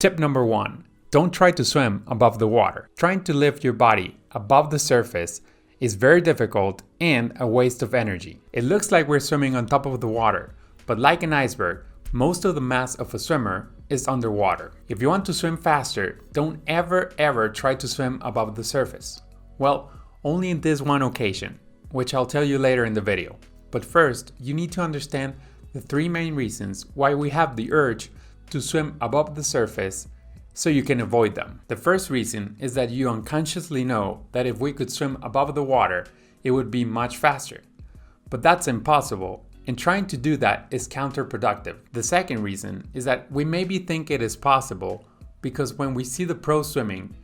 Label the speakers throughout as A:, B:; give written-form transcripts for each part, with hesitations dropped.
A: Tip number 1. Don't try to swim above the water. Trying to lift your body above the surface is very difficult and a waste of energy. It looks like we're swimming on top of the water, but like an iceberg, most of the mass of a swimmer is underwater. If you want to swim faster, don't ever try to swim above the surface. Well, only in this one occasion, which I'll tell you later in the video. But first, you need to understand the 3 main reasons why we have the urge to swim above the surface so you can avoid them. The first reason is that you unconsciously know that if we could swim above the water, it would be much faster. But that's impossible, and trying to do that is counterproductive. The second reason is that we maybe think it is possible because when we see the pros swimming,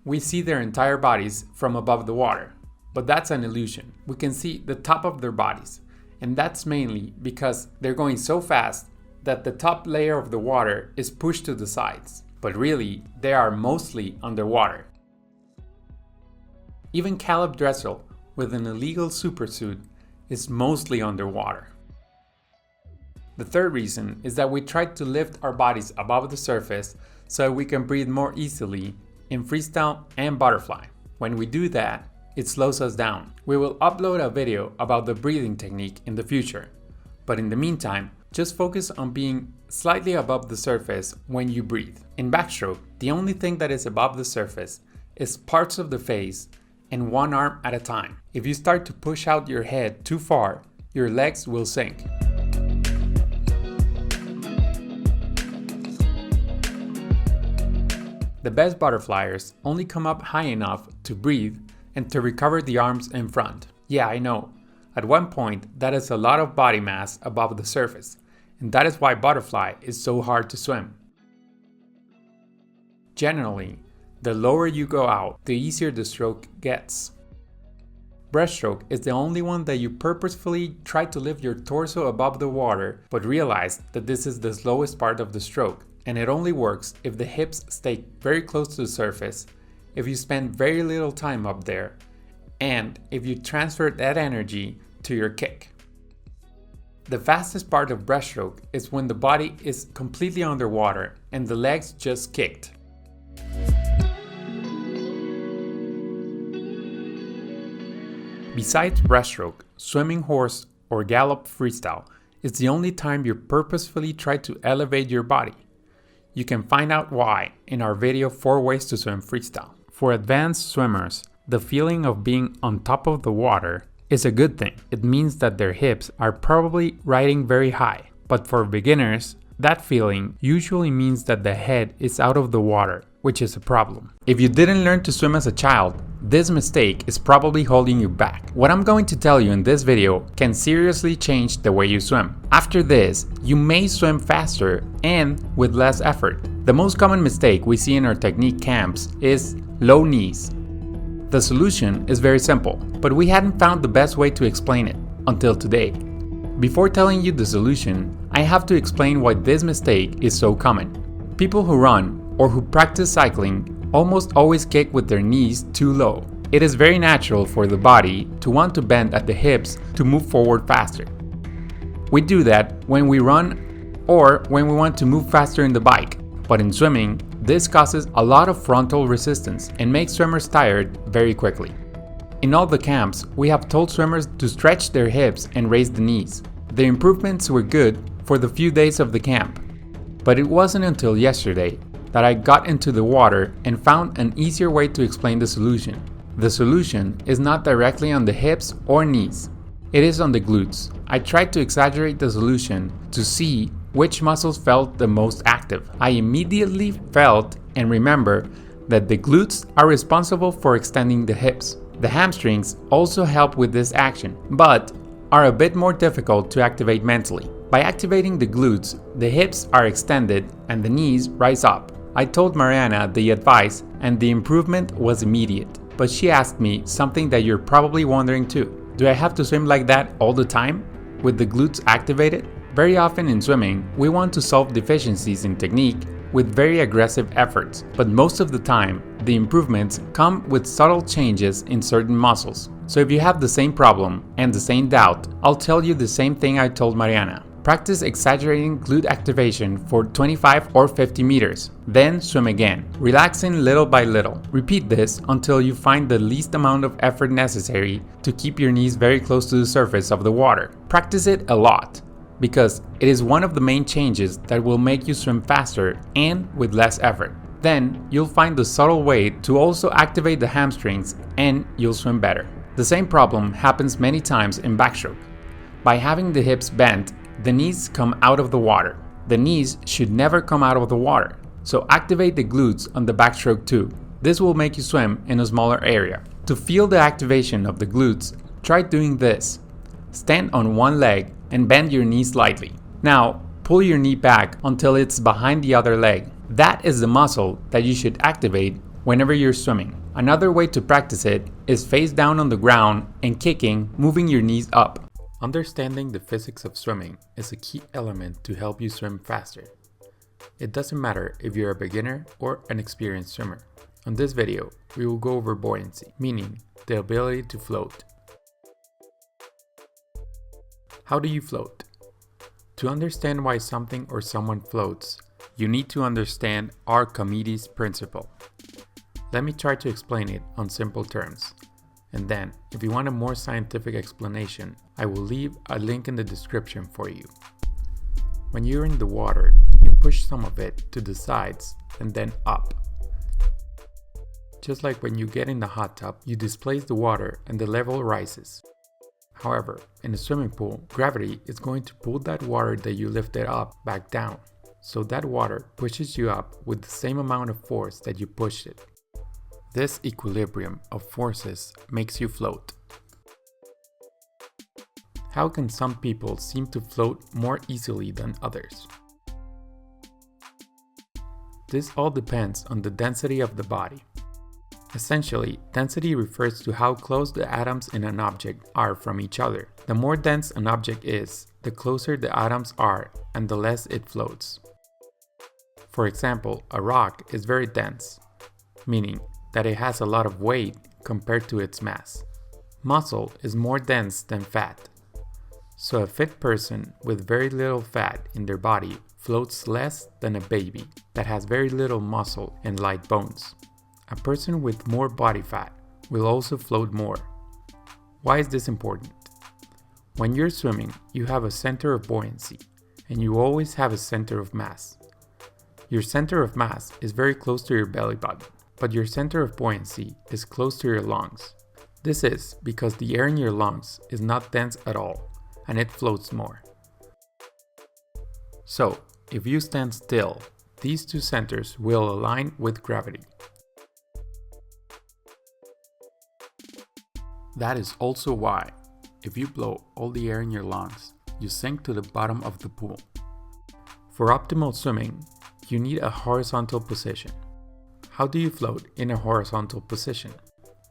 A: we see their entire bodies from above the water. But that's an illusion. We can see the top of their bodies, and that's mainly because they're going so fast that the top layer of the water is pushed to the sides. But really, they are mostly underwater. Even Caleb Dressel, with an illegal supersuit, is mostly underwater. The third reason is that we try to lift our bodies above the surface so we can breathe more easily in freestyle and butterfly. When we do that, it slows us down. We will upload a video about the breathing technique in the future, but in the meantime, just focus on being slightly above the surface when you breathe. In backstroke, the only thing that is above the surface is parts of the face and one arm at a time. If you start to push out your head too far, your legs will sink. The best butterflyers only come up high enough to breathe and to recover the arms in front. Yeah, I know. At one point, that is a lot of body mass above the surface, and that is why butterfly is so hard to swim. Generally, the lower you go out, the easier the stroke gets. Breaststroke is the only one that you purposefully try to lift your torso above the water, but realize that this is the slowest part of the stroke, and it only works if the hips stay very close to the surface, if you spend very little time up there, and if you transfer that energy to your kick. The fastest part of breaststroke is when the body is completely underwater and the legs just kicked. Besides breaststroke, swimming horse or gallop freestyle is the only time you purposefully try to elevate your body. You can find out why in our video 4 ways to swim freestyle. For advanced swimmers, the feeling of being on top of the water is a good thing. It means that their hips are probably riding very high. But for beginners, that feeling usually means that the head is out of the water, which is a problem. If you didn't learn to swim as a child, this mistake is probably holding you back. What I'm going to tell you in this video can seriously change the way you swim. After this, you may swim faster and with less effort. The most common mistake we see in our technique camps is low knees. The solution is very simple, but we hadn't found the best way to explain it until today. Before telling you the solution, I have to explain why this mistake is so common. People who run or who practice cycling almost always kick with their knees too low. It is very natural for the body to want to bend at the hips to move forward faster. We do that when we run or when we want to move faster in the bike, but in swimming, this causes a lot of frontal resistance and makes swimmers tired very quickly. In all the camps, we have told swimmers to stretch their hips and raise the knees. The improvements were good for the few days of the camp, but it wasn't until yesterday that I got into the water and found an easier way to explain the solution. The solution is not directly on the hips or knees. It is on the glutes. I tried to exaggerate the solution to see which muscles felt the most active. I immediately felt and remember that the glutes are responsible for extending the hips. The hamstrings also help with this action, but are a bit more difficult to activate mentally. By activating the glutes, the hips are extended and the knees rise up. I told Mariana the advice and the improvement was immediate, but she asked me something that you're probably wondering too. Do I have to swim like that all the time, with the glutes activated? Very often in swimming, we want to solve deficiencies in technique with very aggressive efforts, but most of the time, the improvements come with subtle changes in certain muscles. So if you have the same problem and the same doubt, I'll tell you the same thing I told Mariana. Practice exaggerating glute activation for 25 or 50 meters. Then swim again, relaxing little by little. Repeat this until you find the least amount of effort necessary to keep your knees very close to the surface of the water. Practice it a lot, because it is one of the main changes that will make you swim faster and with less effort. Then you'll find the subtle way to also activate the hamstrings and you'll swim better. The same problem happens many times in backstroke. By having the hips bent, the knees come out of the water. The knees should never come out of the water, so activate the glutes on the backstroke too. This will make you swim in a smaller area. To feel the activation of the glutes, try doing this. Stand on one leg and bend your knee slightly. Now, pull your knee back until it's behind the other leg. That is the muscle that you should activate whenever you're swimming. Another way to practice it is face down on the ground and kicking, moving your knees up. Understanding the physics of swimming is a key element to help you swim faster. It doesn't matter if you're a beginner or an experienced swimmer. On this video, we will go over buoyancy, meaning the ability to float. How do you float? To understand why something or someone floats, you need to understand Archimedes' principle. Let me try to explain it on simple terms. And then, if you want a more scientific explanation, I will leave a link in the description for you. When you're in the water, you push some of it to the sides and then up. Just like when you get in the hot tub, you displace the water and the level rises. However, in a swimming pool, gravity is going to pull that water that you lifted up back down. So that water pushes you up with the same amount of force that you pushed it. This equilibrium of forces makes you float. How can some people seem to float more easily than others? This all depends on the density of the body. Essentially, density refers to how close the atoms in an object are from each other. The more dense an object is, the closer the atoms are and the less it floats. For example, a rock is very dense, meaning that it has a lot of weight compared to its mass. Muscle is more dense than fat. So a fit person with very little fat in their body floats less than a baby that has very little muscle and light bones. A person with more body fat will also float more. Why is this important? When you're swimming, you have a center of buoyancy, and you always have a center of mass. Your center of mass is very close to your belly button, but your center of buoyancy is close to your lungs. This is because the air in your lungs is not dense at all, and it floats more. So, if you stand still, these two centers will align with gravity. That is also why, if you blow all the air in your lungs, you sink to the bottom of the pool. For optimal swimming, you need a horizontal position. How do you float in a horizontal position?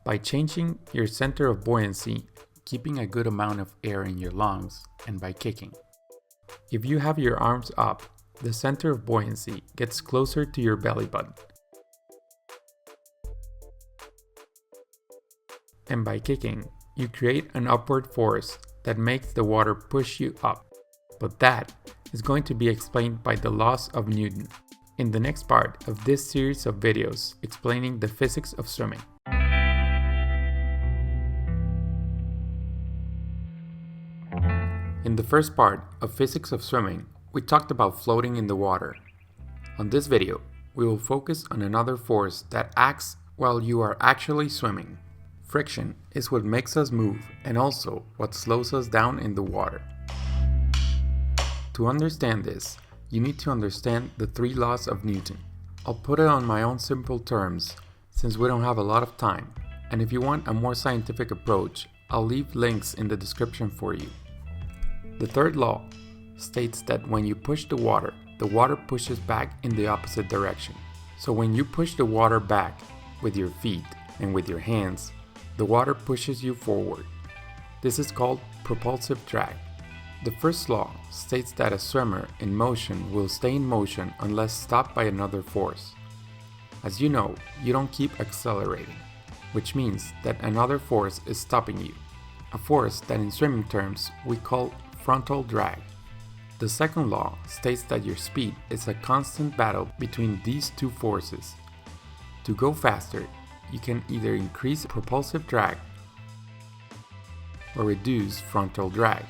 A: By changing your center of buoyancy, keeping a good amount of air in your lungs, and by kicking. If you have your arms up, the center of buoyancy gets closer to your belly button. And by kicking, you create an upward force that makes the water push you up. But that is going to be explained by the laws of Newton in the next part of this series of videos explaining the physics of swimming. In the first part of physics of swimming, we talked about floating in the water. On this video, we will focus on another force that acts while you are actually swimming. Friction is what makes us move and also what slows us down in the water. To understand this, you need to understand the three laws of Newton. I'll put it on my own simple terms since we don't have a lot of time, and if you want a more scientific approach, I'll leave links in the description for you. The third law states that when you push the water pushes back in the opposite direction. So when you push the water back with your feet and with your hands, the water pushes you forward. This is called propulsive drag. The first law states that a swimmer in motion will stay in motion unless stopped by another force. As you know, you don't keep accelerating, which means that another force is stopping you, a force that in swimming terms we call frontal drag. The second law states that your speed is a constant battle between these two forces. To go faster, you can either increase propulsive drag or reduce frontal drag.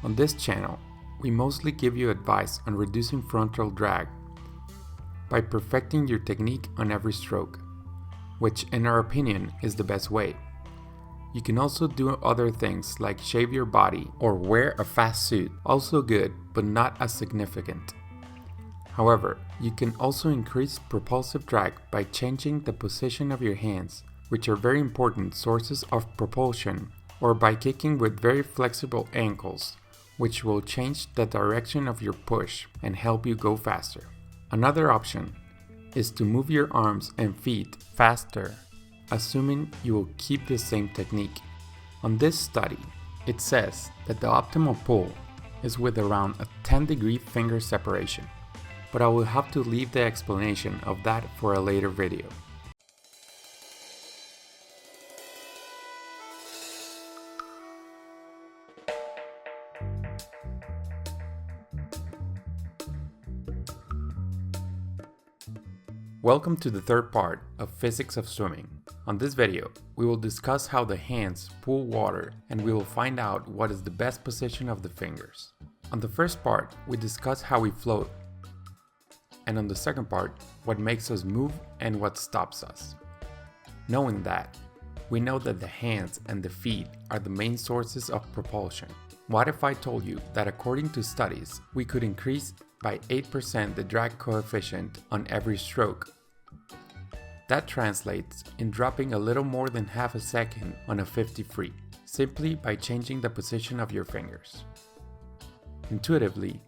A: On this channel, we mostly give you advice on reducing frontal drag by perfecting your technique on every stroke, which in our opinion is the best way. You can also do other things like shave your body or wear a fast suit, also good but not as significant. However, you can also increase propulsive drag by changing the position of your hands, which are very important sources of propulsion, or by kicking with very flexible ankles, which will change the direction of your push and help you go faster. Another option is to move your arms and feet faster, assuming you will keep the same technique. On this study, it says that the optimal pull is with around a 10-degree finger separation, but I will have to leave the explanation of that for a later video. Welcome to the third part of Physics of Swimming. On this video, we will discuss how the hands pull water and we will find out what is the best position of the fingers. On the first part, we discuss how we float, and on the second part, what makes us move and what stops us. Knowing that, we know that the hands and the feet are the main sources of propulsion. What if I told you that according to studies, we could increase by 8% the drag coefficient on every stroke? That translates in dropping a little more than half a second on a 50 free, simply by changing the position of your fingers. Intuitively,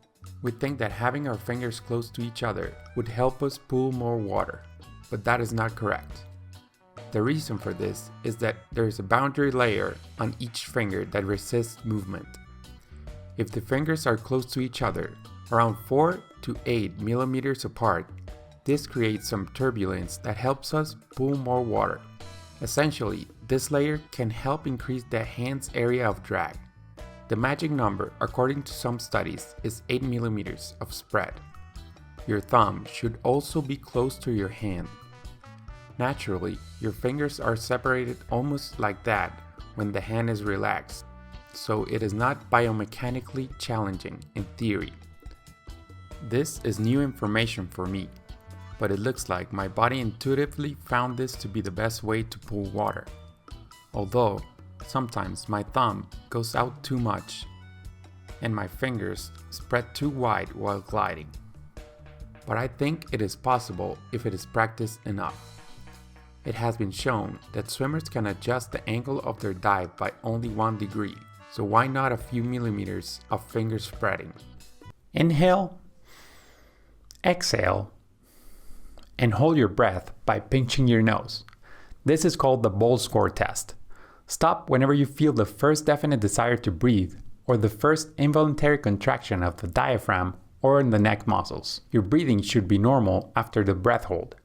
A: we think that having our fingers close to each other would help us pull more water, but that is not correct. The reason for this is that there is a boundary layer on each finger that resists movement. If the fingers are close to each other, around 4 to 8 millimeters apart, this creates some turbulence that helps us pull more water. Essentially, this layer can help increase the hand's area of drag. The magic number, according to some studies, is 8 millimeters of spread. Your thumb should also be close to your hand. Naturally, your fingers are separated almost like that when the hand is relaxed, so it is not biomechanically challenging in theory. This is new information for me, but it looks like my body intuitively found this to be the best way to pull water. Although, sometimes my thumb goes out too much and my fingers spread too wide while gliding. But I think it is possible if it is practiced enough. It has been shown that swimmers can adjust the angle of their dive by only 1 degree, so why not a few millimeters of finger spreading? Inhale, exhale, and hold your breath by pinching your nose. This is called the bowl score test. Stop whenever you feel the first definite desire to breathe or the first involuntary contraction of the diaphragm or in the neck muscles. Your breathing should be normal after the breath hold.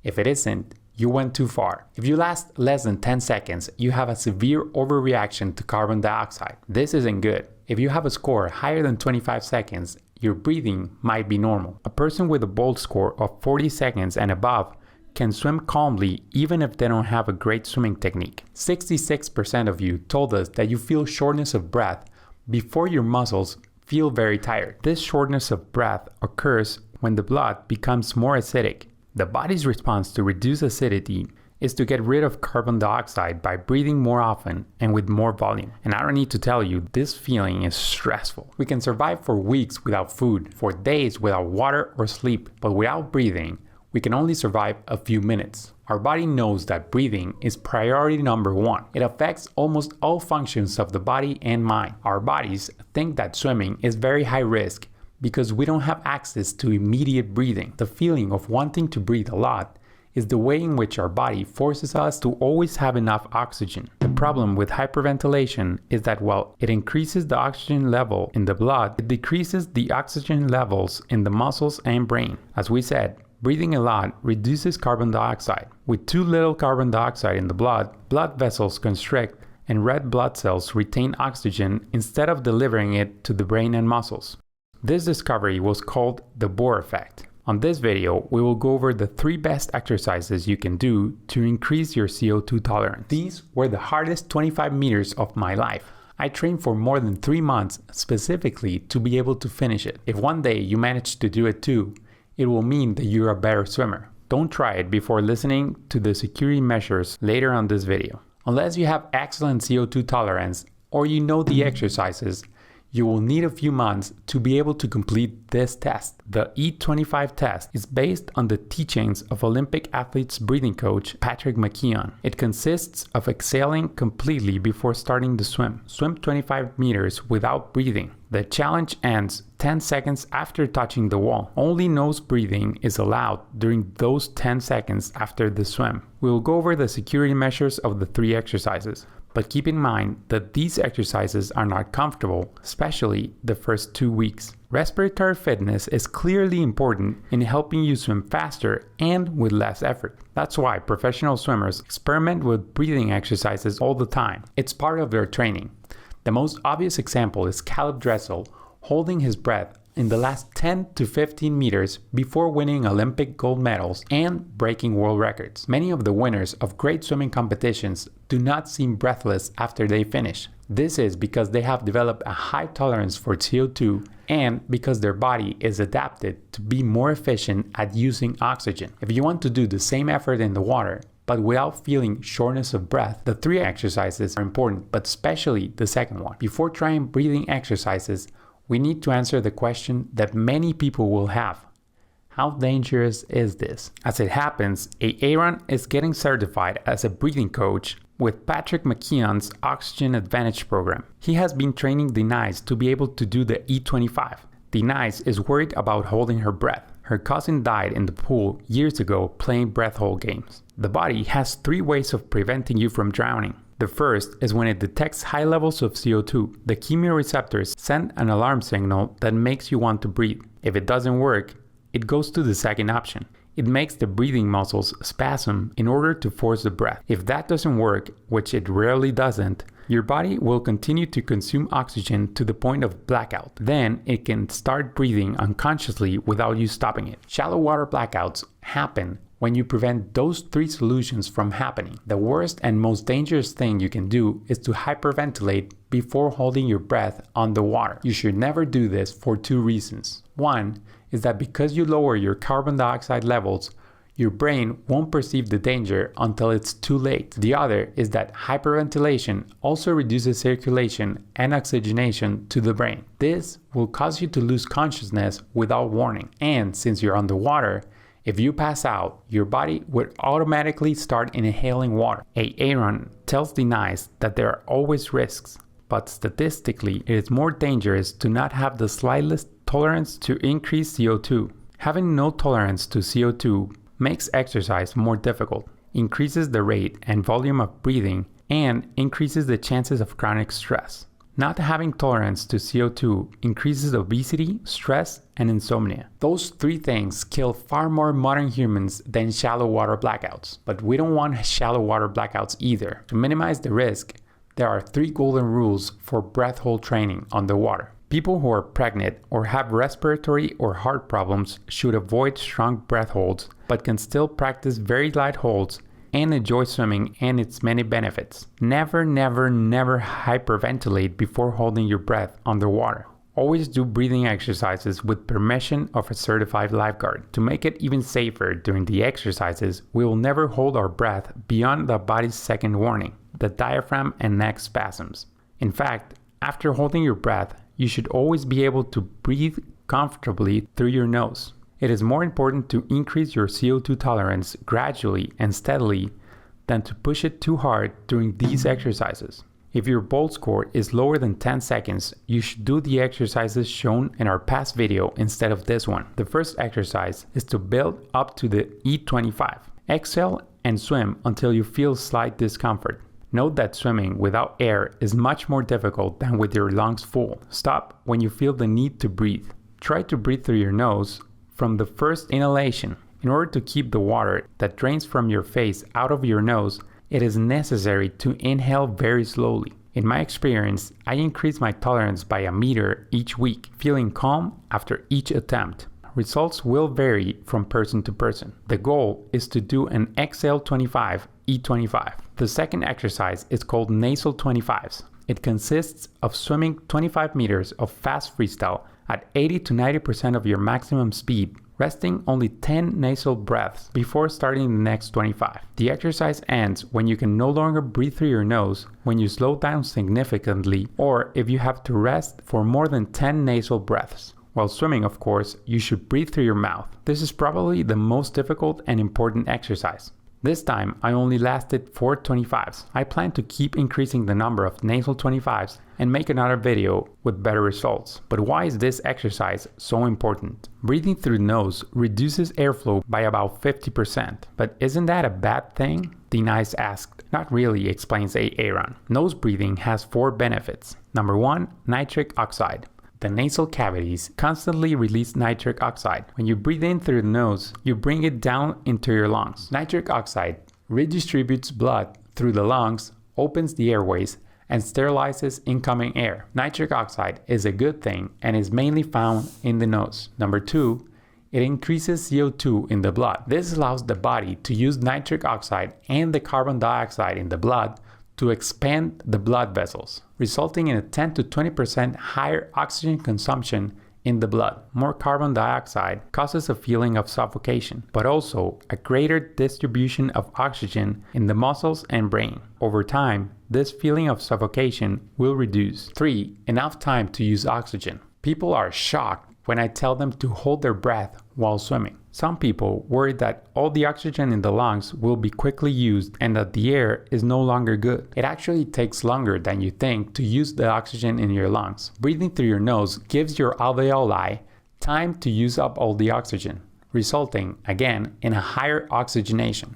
A: If it isn't, you went too far. If you last less than 10 seconds, you have a severe overreaction to carbon dioxide. This isn't good. If you have a score higher than 25 seconds, your breathing might be normal. A person with a bowl score of 40 seconds and above can swim calmly even if they don't have a great swimming technique. 66% of you told us that you feel shortness of breath before your muscles feel very tired. This shortness of breath occurs when the blood becomes more acidic. The body's response to reduce acidity is to get rid of carbon dioxide by breathing more often and with more volume. And I don't need to tell you, this feeling is stressful. We can survive for weeks without food, for days without water or sleep, but without breathing, we can only survive a few minutes. Our body knows that breathing is priority number 1. It affects almost all functions of the body and mind. Our bodies think that swimming is very high risk because we don't have access to immediate breathing. The feeling of wanting to breathe a lot is the way in which our body forces us to always have enough oxygen. The problem with hyperventilation is that while it increases the oxygen level in the blood, it decreases the oxygen levels in the muscles and brain. As we said, breathing a lot reduces carbon dioxide. With too little carbon dioxide in the blood vessels constrict and red blood cells retain oxygen instead of delivering it to the brain and muscles. This discovery was called the Bohr effect. On this video, we will go over the 3 best exercises you can do to increase your CO2 tolerance. These were the hardest 25 meters of my life. I trained for more than 3 months specifically to be able to finish it. If one day you manage to do it too, it will mean that you're a better swimmer. Don't try it before listening to the security measures later on this video. Unless you have excellent CO2 tolerance or you know the exercises, you will need a few months to be able to complete this test. The E25 test is based on the teachings of Olympic athletes breathing coach Patrick McKeown. It consists of exhaling completely before starting the swim. Swim 25 meters without breathing. The challenge ends 10 seconds after touching the wall. Only nose breathing is allowed during those 10 seconds after the swim. We will go over the security measures of the 3 exercises. But keep in mind that these exercises are not comfortable, especially the first 2 weeks. Respiratory fitness is clearly important in helping you swim faster and with less effort. That's why professional swimmers experiment with breathing exercises all the time. It's part of their training. The most obvious example is Caleb Dressel holding his breath in the last 10 to 15 meters before winning Olympic gold medals and breaking world records. Many of the winners of great swimming competitions do not seem breathless after they finish. This is because they have developed a high tolerance for CO2 and because their body is adapted to be more efficient at using oxygen. If you want to do the same effort in the water, but without feeling shortness of breath, the 3 exercises are important, but especially the second one. Before trying breathing exercises, we need to answer the question that many people will have. How dangerous is this? As it happens, Aaron is getting certified as a breathing coach with Patrick McKeown's Oxygen Advantage program. He has been training Denise to be able to do the E25. Denise is worried about holding her breath. Her cousin died in the pool years ago playing breath hold games. The body has 3 ways of preventing you from drowning. The first is when it detects high levels of CO2. The chemoreceptors send an alarm signal that makes you want to breathe. If it doesn't work, it goes to the second option. It makes the breathing muscles spasm in order to force the breath. If that doesn't work, which it rarely doesn't, your body will continue to consume oxygen to the point of blackout. Then it can start breathing unconsciously without you stopping it. Shallow water blackouts happen when you prevent those 3 solutions from happening. The worst and most dangerous thing you can do is to hyperventilate before holding your breath on the water. You should never do this for 2 reasons. One is that because you lower your carbon dioxide levels, your brain won't perceive the danger until it's too late. The other is that hyperventilation also reduces circulation and oxygenation to the brain. This will cause you to lose consciousness without warning. And since you're underwater, if you pass out, your body would automatically start inhaling water. Aaron tells Denise that there are always risks, but statistically, it is more dangerous to not have the slightest tolerance to increase CO2. Having no tolerance to CO2 makes exercise more difficult, increases the rate and volume of breathing, and increases the chances of chronic stress. Not having tolerance to CO2 increases obesity, stress, and insomnia. Those 3 things kill far more modern humans than shallow water blackouts. But we don't want shallow water blackouts either. To minimize the risk, there are 3 golden rules for breath hold training underwater. People who are pregnant or have respiratory or heart problems should avoid strong breath holds, but can still practice very light holds and enjoy swimming and its many benefits. Never, never, never hyperventilate before holding your breath underwater. Always do breathing exercises with permission of a certified lifeguard. To make it even safer during the exercises, we will never hold our breath beyond the body's second warning, the diaphragm and neck spasms. In fact, after holding your breath, you should always be able to breathe comfortably through your nose. It is more important to increase your CO2 tolerance gradually and steadily than to push it too hard during these exercises. If your bolt score is lower than 10 seconds, you should do the exercises shown in our past video instead of this one. The first exercise is to build up to the E25. Exhale and swim until you feel slight discomfort. Note that swimming without air is much more difficult than with your lungs full. Stop when you feel the need to breathe. Try to breathe through your nose from the first inhalation. In order to keep the water that drains from your face out of your nose, it is necessary to inhale very slowly. In my experience, I increase my tolerance by a meter each week, feeling calm after each attempt. Results will vary from person to person. The goal is to do an exhale 25, eat 25. The second exercise is called nasal 25s. It consists of swimming 25 meters of fast freestyle at 80 to 90% of your maximum speed, resting only 10 nasal breaths before starting the next 25. The exercise ends when you can no longer breathe through your nose, when you slow down significantly, or if you have to rest for more than 10 nasal breaths. While swimming, of course, you should breathe through your mouth. This is probably the most difficult and important exercise. This time, I only lasted 4 25s. I plan to keep increasing the number of nasal 25s and make another video with better results. But why is this exercise so important? Breathing through the nose reduces airflow by about 50%. But isn't that a bad thing? Denise asked. Not really, explains Aaron. Nose breathing has 4 benefits. Number 1, nitric oxide. The nasal cavities constantly release nitric oxide. When you breathe in through the nose, you bring it down into your lungs. Nitric oxide redistributes blood through the lungs, opens the airways, and sterilizes incoming air. Nitric oxide is a good thing and is mainly found in the nose. Number 2, it increases CO2 in the blood. This allows the body to use nitric oxide and the carbon dioxide in the blood to expand the blood vessels, resulting in a 10 to 20% higher oxygen consumption in the blood. More carbon dioxide causes a feeling of suffocation, but also a greater distribution of oxygen in the muscles and brain. Over time, this feeling of suffocation will reduce. 3, enough time to use oxygen. People are shocked when I tell them to hold their breath while swimming. Some people worry that all the oxygen in the lungs will be quickly used and that the air is no longer good. It actually takes longer than you think to use the oxygen in your lungs. Breathing through your nose gives your alveoli time to use up all the oxygen, resulting, again, in a higher oxygenation.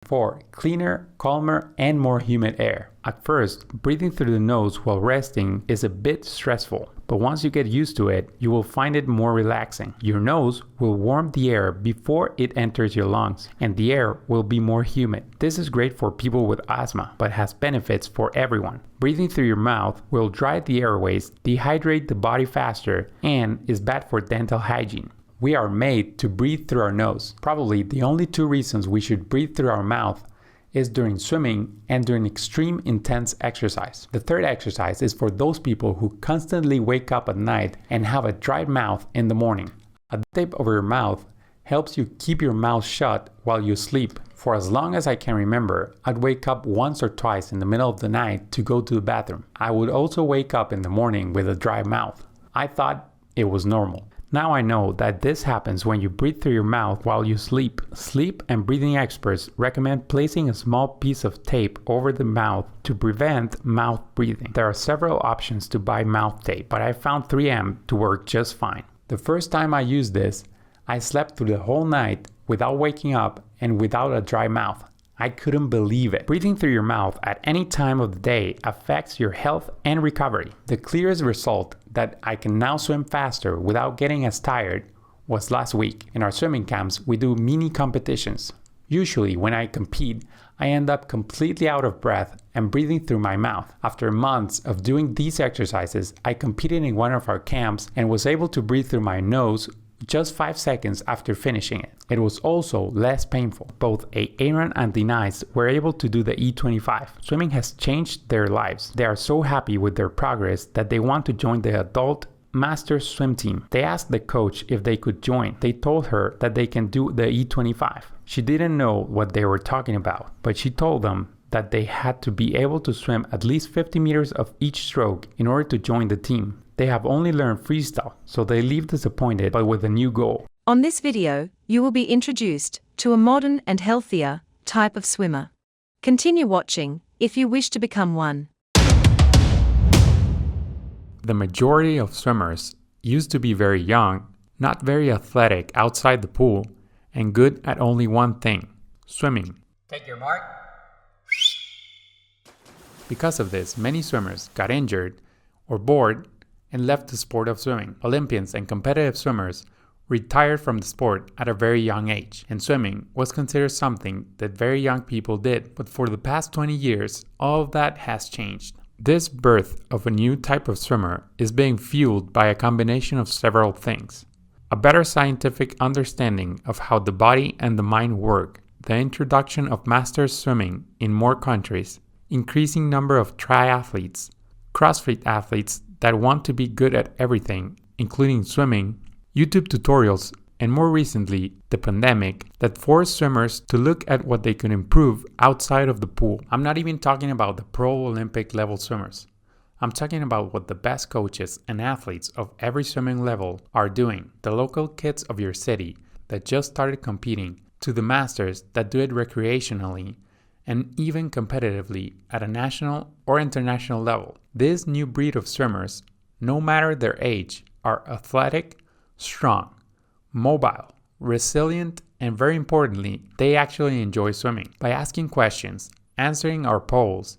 A: 4, cleaner, calmer, and more humid air. At first, breathing through the nose while resting is a bit stressful, but once you get used to it, you will find it more relaxing. Your nose will warm the air before it enters your lungs, and the air will be more humid. This is great for people with asthma, but has benefits for everyone. Breathing through your mouth will dry the airways, dehydrate the body faster, and is bad for dental hygiene. We are made to breathe through our nose. Probably the only 2 reasons we should breathe through our mouth is during swimming and during extreme intense exercise. The third exercise is for those people who constantly wake up at night and have a dry mouth in the morning. A tape over your mouth helps you keep your mouth shut while you sleep. For as long as I can remember, I'd wake up once or twice in the middle of the night to go to the bathroom. I would also wake up in the morning with a dry mouth. I thought it was normal. Now I know that this happens when you breathe through your mouth while you sleep. Sleep and breathing experts recommend placing a small piece of tape over the mouth to prevent mouth breathing. There are several options to buy mouth tape, but I found 3M to work just fine. The first time I used this, I slept through the whole night without waking up and without a dry mouth. I couldn't believe it. Breathing through your mouth at any time of the day affects your health and recovery. The clearest result that I can now swim faster without getting as tired was last week. In our swimming camps, we do mini competitions. Usually when I compete, I end up completely out of breath and breathing through my mouth. After months of doing these exercises, I competed in one of our camps and was able to breathe through my nose just 5 seconds after finishing it. It was also less painful. Both Aaron and Denise were able to do the E25. Swimming has changed their lives. They are so happy with their progress that they want to join the adult master swim team. They asked the coach if they could join. They told her that they can do the E25. She didn't know what they were talking about, but she told them that they had to be able to swim at least 50 meters of each stroke in order to join the team. They have only learned freestyle, so they leave disappointed but with a new goal.
B: On this video, you will be introduced to a modern and healthier type of swimmer. Continue watching if you wish to become one.
A: The majority of swimmers used to be very young, not very athletic outside the pool, and good at only one thing, swimming.
C: Take your mark.
A: Because of this, many swimmers got injured or bored and left the sport of swimming. Olympians and competitive swimmers retired from the sport at a very young age, and swimming was considered something that very young people did. But for the past 20 years, all of that has changed. This birth of a new type of swimmer is being fueled by a combination of several things. A better scientific understanding of how the body and the mind work, the introduction of masters swimming in more countries, increasing number of triathletes, CrossFit athletes that want to be good at everything, including swimming, YouTube tutorials, and more recently, the pandemic that forced swimmers to look at what they could improve outside of the pool. I'm not even talking about the pro Olympic level swimmers. I'm talking about what the best coaches and athletes of every swimming level are doing. The local kids of your city that just started competing, to the masters that do it recreationally and even competitively at a national or international level. This new breed of swimmers, no matter their age, are athletic, strong, mobile, resilient, and very importantly, they actually enjoy swimming. By asking questions, answering our polls,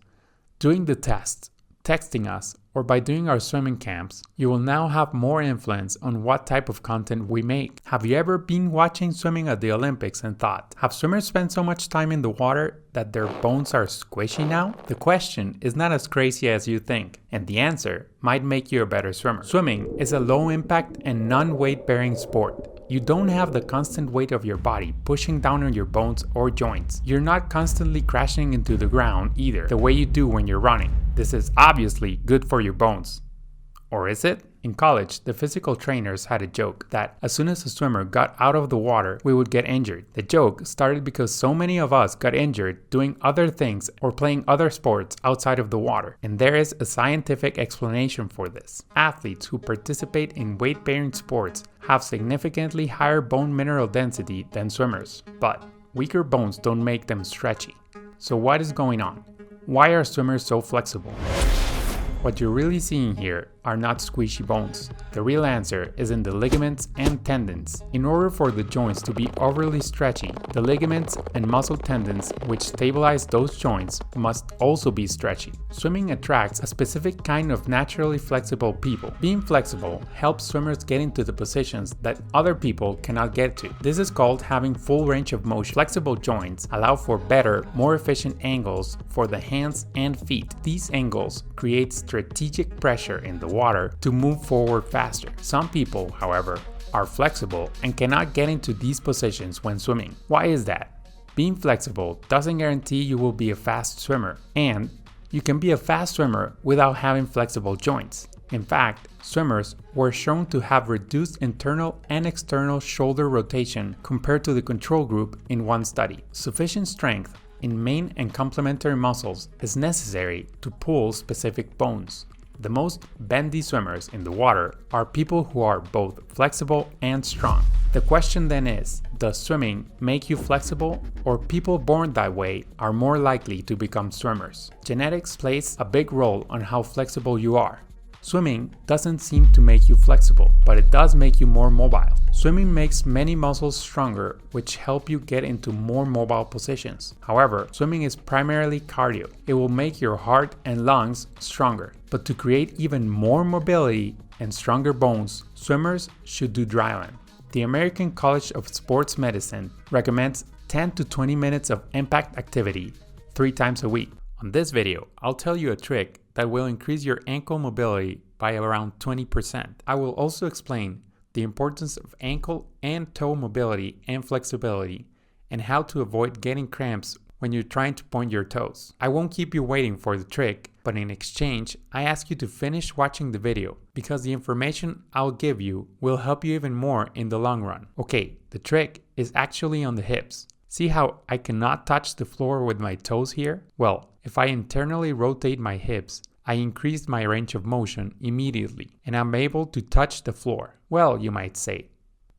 A: doing the tests, texting us, or by doing our swimming camps, you will now have more influence on what type of content we make. Have you ever been watching swimming at the Olympics and thought, have swimmers spent so much time in the water that their bones are squishy now? The question is not as crazy as you think, and the answer might make you a better swimmer. Swimming is a low impact and non-weight bearing sport. You don't have the constant weight of your body pushing down on your bones or joints. You're not constantly crashing into the ground either, the way you do when you're running. This is obviously good for your bones. Or is it? In college, the physical trainers had a joke that as soon as a swimmer got out of the water, we would get injured. The joke started because so many of us got injured doing other things or playing other sports outside of the water. And there is a scientific explanation for this. Athletes who participate in weight-bearing sports have significantly higher bone mineral density than swimmers, but weaker bones don't make them stretchy. So what is going on? Why are swimmers so flexible? What you're really seeing here are not squishy bones. The real answer is in the ligaments and tendons. In order for the joints to be overly stretchy, the ligaments and muscle tendons which stabilize those joints must also be stretchy. Swimming attracts a specific kind of naturally flexible people. Being flexible helps swimmers get into the positions that other people cannot get to. This is called having full range of motion. Flexible joints allow for better, more efficient angles for the hands and feet. These angles create strategic pressure in the water to move forward faster. Some people, however, are flexible and cannot get into these positions when swimming. Why is that? Being flexible doesn't guarantee you will be a fast swimmer, and you can be a fast swimmer without having flexible joints. In fact, swimmers were shown to have reduced internal and external shoulder rotation compared to the control group in one study. Sufficient strength in main and complementary muscles is necessary to pull specific bones. The most bendy swimmers in the water are people who are both flexible and strong. The question then is, does swimming make you flexible, or people born that way are more likely to become swimmers? Genetics plays a big role on how flexible you are. Swimming doesn't seem to make you flexible, but it does make you more mobile. Swimming makes many muscles stronger, which help you get into more mobile positions. However, swimming is primarily cardio. It will make your heart and lungs stronger. But to create even more mobility and stronger bones, swimmers should do dryland. The American College of Sports Medicine recommends 10 to 20 minutes of impact activity 3 times a week. On this video, I'll tell you a trick that will increase your ankle mobility by around 20%. I will also explain the importance of ankle and toe mobility and flexibility, and how to avoid getting cramps when you're trying to point your toes. I won't keep you waiting for the trick, but in exchange, I ask you to finish watching the video, because the information I'll give you will help you even more in the long run. Okay, the trick is actually on the hips. See how I cannot touch the floor with my toes here? Well, if I internally rotate my hips, I increase my range of motion immediately, and I'm able to touch the floor. Well, you might say,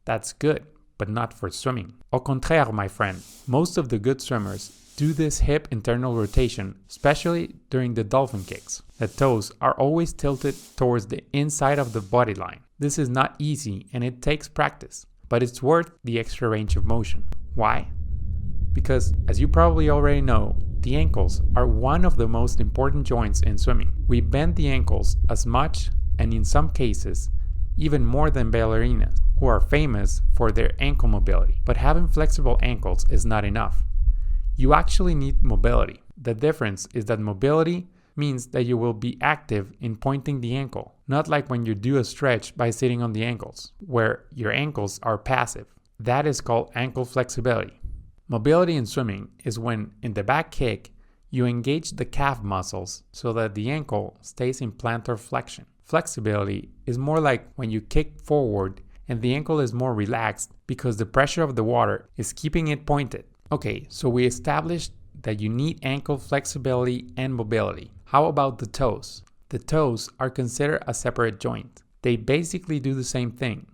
A: that's good, but not for swimming. Au contraire, my friend, most of the good swimmers do this hip internal rotation, especially during the dolphin kicks. The toes are always tilted towards the inside of the body line. This is not easy and it takes practice, but it's worth the extra range of motion. Why? Because, as you probably already know, the ankles are one of the most important joints in swimming. We bend the ankles as much, and in some cases, even more than ballerinas, who are famous for their ankle mobility. But having flexible ankles is not enough. You actually need mobility. The difference is that mobility means that you will be active in pointing the ankle, not like when you do a stretch by sitting on the ankles, where your ankles are passive. That is called ankle flexibility. Mobility in swimming is when, in the back kick, you engage the calf muscles so that the ankle stays in plantar flexion. Flexibility is more like when you kick forward and the ankle is more relaxed because the pressure of the water is keeping it pointed. Okay, so we established that you need ankle flexibility and mobility. How about the toes? The toes are considered a separate joint. They basically do the same thing.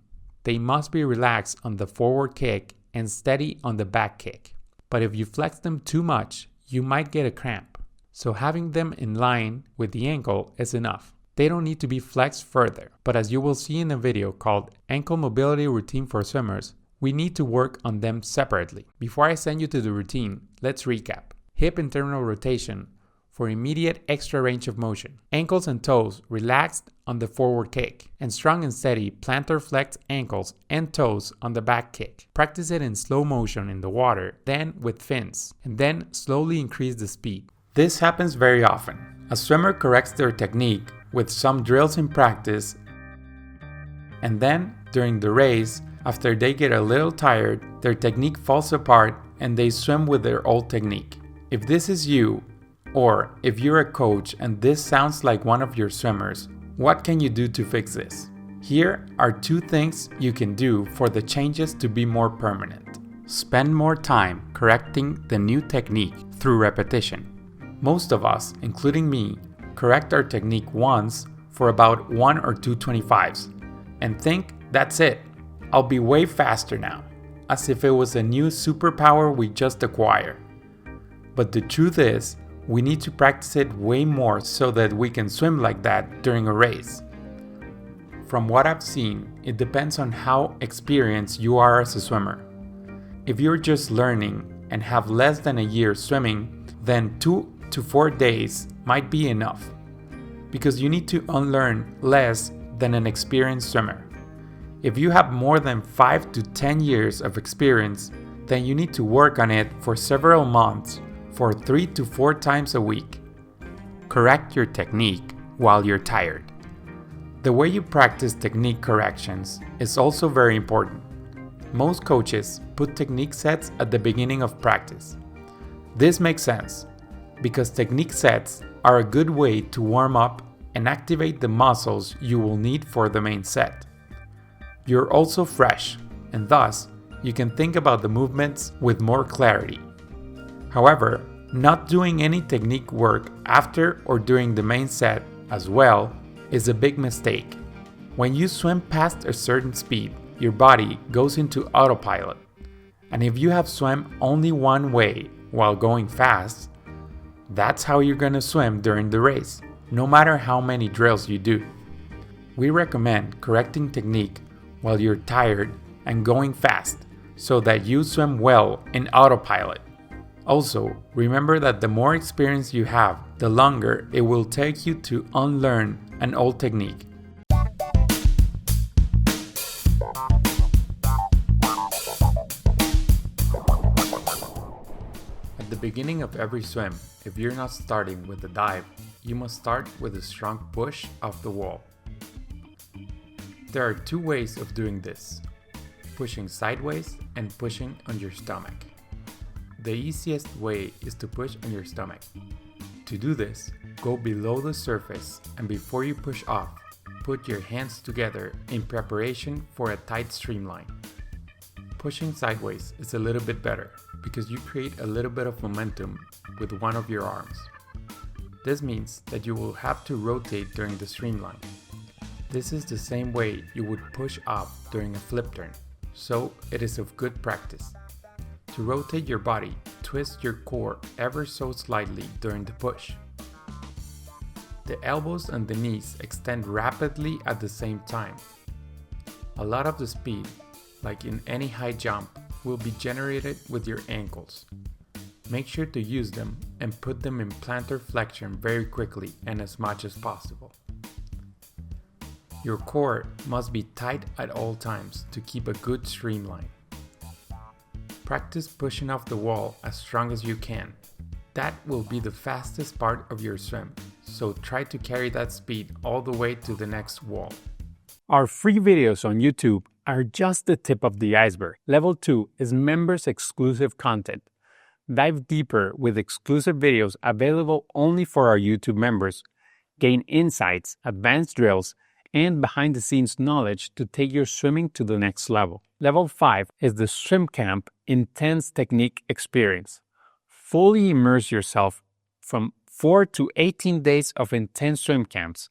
A: They must be relaxed on the forward kick and steady on the back kick. But if you flex them too much, you might get a cramp. So having them in line with the ankle is enough. They don't need to be flexed further. But as you will see in a video called Ankle Mobility Routine for Swimmers, we need to work on them separately. Before I send you to the routine, let's recap. Hip internal rotation for immediate extra range of motion. Ankles and toes relaxed on the forward kick, and strong and steady plantar flexed ankles and toes on the back kick. Practice it in slow motion in the water, then with fins, and then slowly increase the speed. This happens very often. A swimmer corrects their technique with some drills in practice, and then during the race, after they get a little tired, their technique falls apart and they swim with their old technique. If this is you, or if you're a coach and this sounds like one of your swimmers, what can you do to fix this? Here are 2 things you can do for the changes to be more permanent. Spend more time correcting the new technique through repetition. Most of us, including me, correct our technique once for about 1 or 2 25s and think that's it. I'll be way faster now, as if it was a new superpower we just acquired. But the truth is, we need to practice it way more so that we can swim like that during a race. From what I've seen, it depends on how experienced you are as a swimmer. If you're just learning and have less than a year swimming, then 2 to 4 days might be enough, because you need to unlearn less than an experienced swimmer. If you have more than 5 to 10 years of experience, then you need to work on it for several months for 3 to 4 times a week. Correct your technique while you're tired. The way you practice technique corrections is also very important. Most coaches put technique sets at the beginning of practice. This makes sense because technique sets are a good way to warm up and activate the muscles you will need for the main set. You're also fresh, and thus you can think about the movements with more clarity. However, not doing any technique work after or during the main set as well is a big mistake. When you swim past a certain speed, your body goes into autopilot. And if you have swum only one way while going fast, that's how you're going to swim during the race, no matter how many drills you do. We recommend correcting technique while you're tired and going fast so that you swim well in autopilot. Also, remember that the more experience you have, the longer it will take you to unlearn an old technique. At the beginning of every swim, if you're not starting with a dive, you must start with a strong push off the wall. There are 2 ways of doing this: pushing sideways and pushing on your stomach. The easiest way is to push on your stomach. To do this, go below the surface and before you push off, put your hands together in preparation for a tight streamline. Pushing sideways is a little bit better because you create a little bit of momentum with one of your arms. This means that you will have to rotate during the streamline. This is the same way you would push up during a flip turn, so it is of good practice. To rotate your body, twist your core ever so slightly during the push. The elbows and the knees extend rapidly at the same time. A lot of the speed, like in any high jump, will be generated with your ankles. Make sure to use them and put them in plantar flexion very quickly and as much as possible. Your core must be tight at all times to keep a good streamline. Practice pushing off the wall as strong as you can. That will be the fastest part of your swim. So try to carry that speed all the way to the next wall.
C: Our free videos on YouTube are just the tip of the iceberg. Level 2 is members exclusive content. Dive deeper with exclusive videos available only for our YouTube members. Gain insights, advanced drills, and behind the scenes knowledge to take your swimming to the next level. Level 5 is the Swim Camp Intense Technique Experience. Fully immerse yourself from 4 to 18 days of intense swim camps.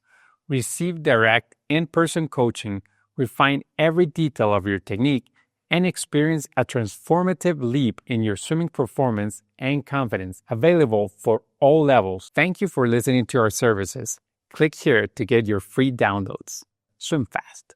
C: Receive direct in-person coaching, refine every detail of your technique, and experience a transformative leap in your swimming performance and confidence, available for all levels. Thank you for listening to our services. Click here to get your free downloads. Swim fast.